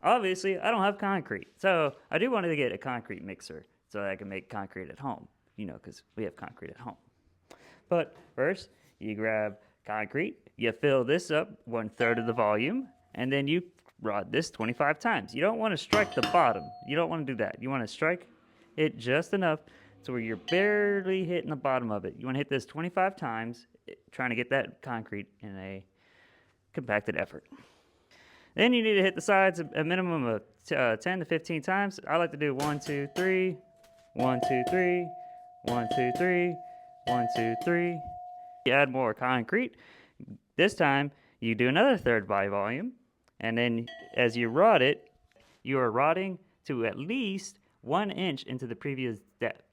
obviously I don't have concrete. So I do want to get a concrete mixer so that I can make concrete at home, because we have concrete at home. But first, you grab concrete, you fill this up 1/3 of the volume, and then you rod this 25 times. You don't want to strike the bottom. You don't want to do that. You want to strike it just enough to where you're barely hitting the bottom of it. You want to hit this 25 times, trying to get that concrete in a compacted effort. Then you need to hit the sides a minimum of 10 to 15 times. I like to do 1, 2, 3, 1, 2, 3, 1, 2, 3, 1, 2, 3. You add more concrete. This time you do another third by volume, and then as you rod it, you are rodding to at least 1 inch into the previous depth.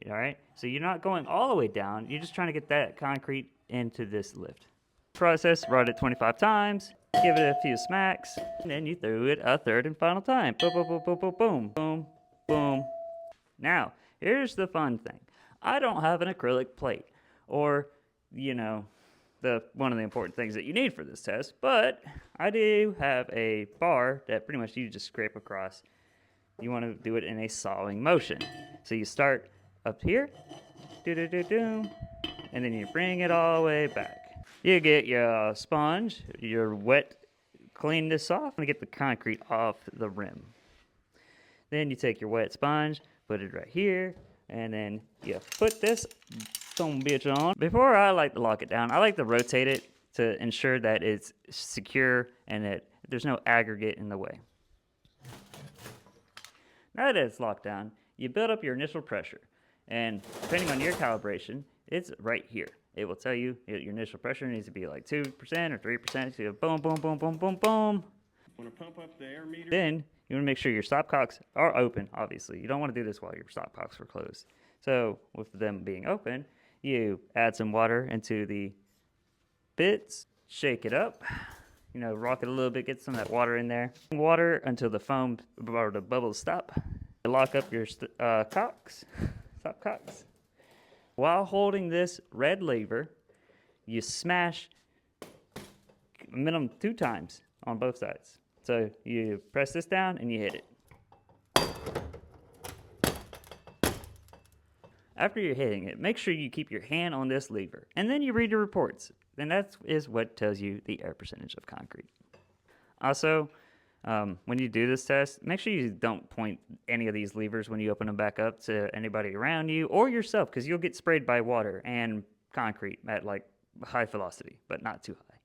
All right, so you're not going all the way down. You're just trying to get that concrete into this lift. Process, rod it 25 times, give it a few smacks, and then you throw it a third and final time. Boom, boom, boom, boom, boom, boom, boom, boom. Now, here's the fun thing. I don't have an acrylic plate, or, one of the important things that you need for this test, but I do have a bar that pretty much you just scrape across. You want to do it in a sawing motion. So you start up here, do-do-do-do, and then you bring it all the way back. You get your sponge, your wet, clean this off, and get the concrete off the rim. Then you take your wet sponge, put it right here, and then you put this bitch on. Before I like to lock it down, I like to rotate it to ensure that it's secure and that there's no aggregate in the way. Now that it's locked down, you build up your initial pressure, and depending on your calibration, it's right here. It will tell you your initial pressure needs to be like 2% or 3%. So you boom, boom, boom, boom, boom, boom. Want to pump up the air meter? Then you want to make sure your stopcocks are open, obviously. You don't want to do this while your stopcocks are closed. So with them being open, you add some water into the bits, shake it up, rock it a little bit, get some of that water in there. Water until the foam or the bubbles stop. Lock up your stopcocks. While holding this red lever, you smash a minimum 2 times on both sides. So you press this down and you hit it. After you're hitting it, make sure you keep your hand on this lever, and then you read your reports. Then that is what tells you the air percentage of concrete. Also, when you do this test, make sure you don't point any of these levers when you open them back up to anybody around you or yourself, because you'll get sprayed by water and concrete at like high velocity, but not too high.